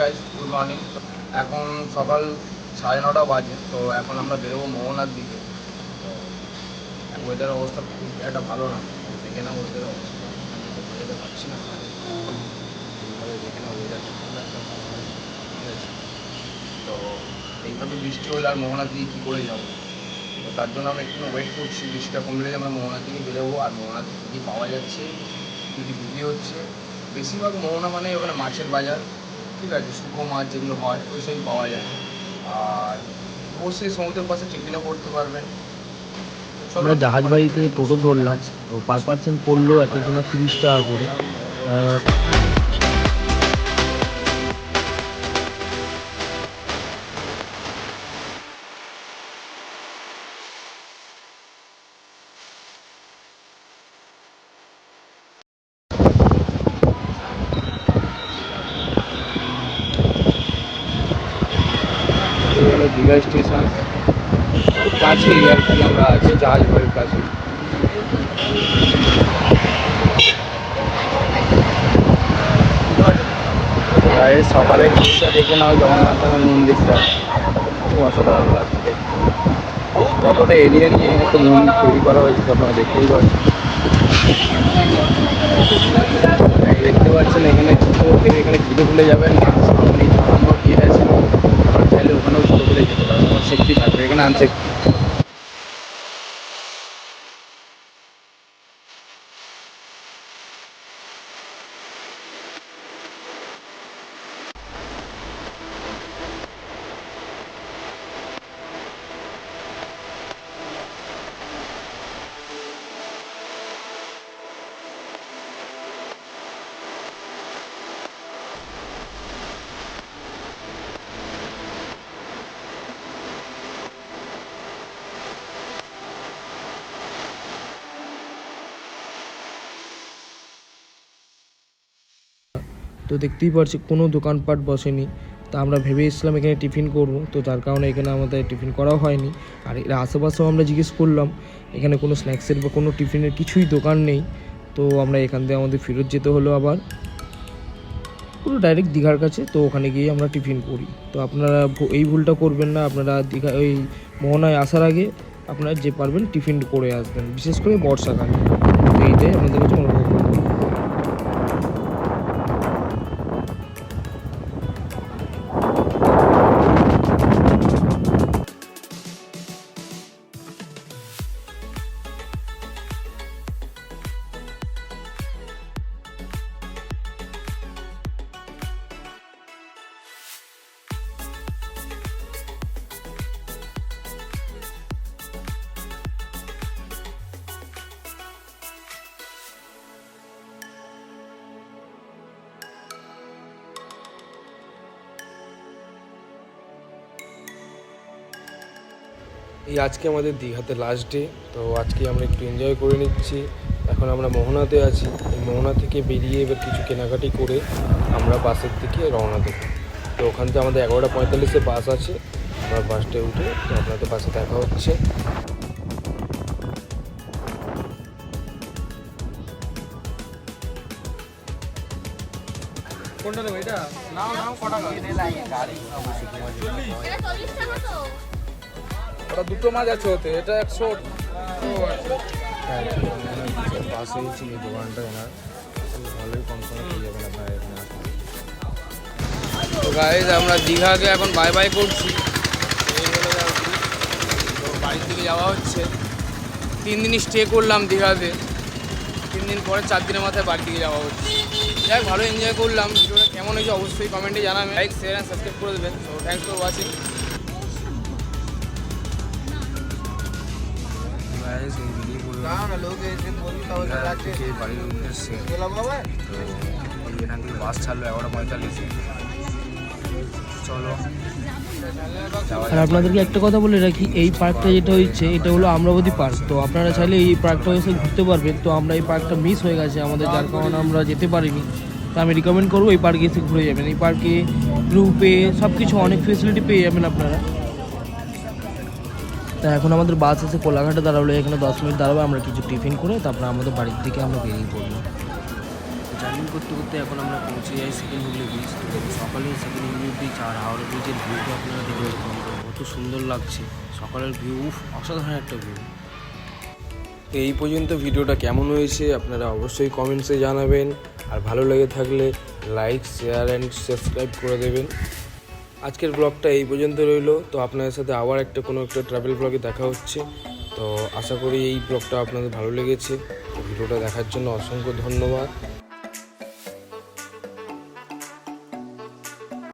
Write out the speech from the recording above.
Guys, good morning. এখন সকাল 9:30 বাজে। তো এখন আমরা বেরোবো মোহনার দিকে। তো ওয়েদারের অবস্থা খুব একটা ভালো না, দেখে না ওয়েদারের অবস্থা, আমি তো বোঝাতে পারছি না এইভাবে দেখে না ওয়েদারটা খুব একটা ভালো হয়, ঠিক আছে? তো এইভাবে বৃষ্টি হলে আর মোহনার দিকে কী করে যাবো? তো তার জন্য আমরা একটু ওয়েট করছি, বৃষ্টিটা কমলে আমরা মোহনার দিকে বেরোবো। আর মোহনার দিকে কী পাওয়া যাচ্ছে, কী কী বিক্রি হচ্ছে, বেশিরভাগ মোহনা মানে ওখানে মাছের বাজার, ঠিক আছে, শুকনো মাছ যেগুলো হয় ওই সবই পাওয়া যায়। আর অবশ্যই সমুদ্রের পাশে টিফিনও করতে পারবেন। আমরা জাহাজ বাড়িতে টোটো ধরলাম, তো পার পার্সেন পড়লো এক একজনের 30 টাকা করে। দীঘা স্টেশন কাছেই আর কি, আমরা আছি জাহাজ বাড়ির কাছে। সকালে দৃশ্যটা দেখে নাও, জগন্নাথ মন্দিরটা খুব অসাধারণ লাগছে। কতটা এরিয়া নিয়ে একটা মন্দির তৈরি করা হয়েছে আপনারা দেখতেই পাচ্ছেন। দেখতে পাচ্ছেন এখানে ছোটো থেকে এখানে ঘিরে ভুলে যাবেন, সামনে ঝাড়ানো দিয়ে আছে, চাইলে ওখানেও ছোটো ভুলে যেতে পারবেন, আমার সেফটি থাকবে, এখানে আনসেফটি। তো দেখতেই পাচ্ছি কোনো দোকানপাট বসেনি। তা আমরা ভেবে এসেছিলাম এখানে টিফিন করবো, তো যার কারণে এখানে আমাদের টিফিন করাও হয়নি। আর এর আশেপাশেও আমরা জিজ্ঞেস করলাম, এখানে কোনো স্ন্যাক্সের বা কোনো টিফিনের কিছুই দোকান নেই। তো আমরা এখান থেকে আমাদের ফেরত যেতে হলো আবার পুরো ডাইরেক্ট দীঘার কাছে। তো ওখানে গিয়ে আমরা টিফিন করি। তো আপনারা এই ভুলটা করবেন না, আপনারা দীঘা ওই মোহনায় আসার আগে আপনারা যে পারবেন টিফিন করে আসবেন, বিশেষ করে বর্ষাকালে। তো এইটাই আমাদের কাছে অনুভব করবেন। এই আজকে আমাদের দীঘাতে লাস্ট ডে। তো আজকে আমরা একটু এনজয় করে নিচ্ছি। এখন আমরা মোহনাতে আছি। এই মোহনা থেকে বেরিয়ে এবার কিছু কেনাকাটি করে আমরা বাসের দিকে রওনা দেবো। তো ওখান থেকে আমাদের 11:45-এ বাস আছে, আমরা বাসটায় উঠে তো আপনাদের বাসে দেখা হচ্ছে। কোনটা নেব? এটা নাও নাও, কটা গাড়ি ওটা দুটো মাছ আছে ওতে, এটা 100। পাশেই ছিল দোকানটা ওনার, ভালোই কম সময় পেয়ে যাবেন আপনারা এখানে আসলে। তো গাইজ আমরা দীঘাকে এখন বাই বাই করছি, এই হলো আর কি। তো বাড়ির দিকে যাওয়া হচ্ছে। 3 দিনই স্টে করলাম দীঘাতে, 3 দিন পরে 4 দিনের মাথায় বাড়ির দিকে যাওয়া হচ্ছে। যাই ভালো এনজয় করলাম। ভিডিওটা কেমন হয়েছে অবশ্যই কমেন্টে জানাবেন, লাইক শেয়ার অ্যান্ড সাবস্ক্রাইব করে দেবেন। তো থ্যাংকস ফর ওয়াচিং। বাড়ির উদ্দেশ্যে তো এখান থেকে বাস ছাড়লো 11:45-এ। চলো। আর আপনাদেরকে একটা কথা বলে রাখি, এই পার্কটা যেটা হচ্ছে এটা হলো আম্রাবতী পার্ক। তো আপনারা চাইলে এই পার্কটা এসে ঘুরতে পারবেন। তো আমরা এই পার্কটা মিস হয়ে গেছে আমাদের, যার কারণে আমরা যেতে পারিনি। তো আমি রিকমেন্ড করবো এই পার্কে এসে ঘুরে যাবেন। এই পার্কে গ্রুপে সব কিছু অনেক ফেসিলিটি পেয়ে যাবেন আপনারা। তা এখন আমাদের বাস এসে কোলাঘাটে দাঁড়ালো, এখানে 10 মিনিট দাঁড়াবে। আমরা কিছু টিফিন করে তারপরে আমাদের বাড়ির দিকে আমরা বেরিয়ে পড়বো। জার্নি করতে করতে এখন আমরা পৌঁছে যাই সেকেন্ড হুগলি ব্রিজ। তো সকালে সেকেন্ড হুগলি ব্রিজ আর হাওড়া ব্রিজের ভিউটা আপনারা দেখতে কত সুন্দর লাগছে। সকালের ভিউ অসাধারণ একটা ভিউ। তো এই পর্যন্ত ভিডিওটা কেমন হয়েছে আপনারা অবশ্যই কমেন্টসে জানাবেন, আর ভালো লেগে থাকলে লাইক, শেয়ার অ্যান্ড সাবস্ক্রাইব করে দেবেন। আজকের ব্লগটা এই পর্যন্ত রইলো। তো আপনাদের সাথে আবার কোনো একটা ট্রাভেল ব্লগে দেখা হচ্ছে। তো আশা করি এই ব্লগটা আপনাদের ভালো লেগেছে। তো ভিডিওটা দেখার জন্য অসংখ্য ধন্যবাদ।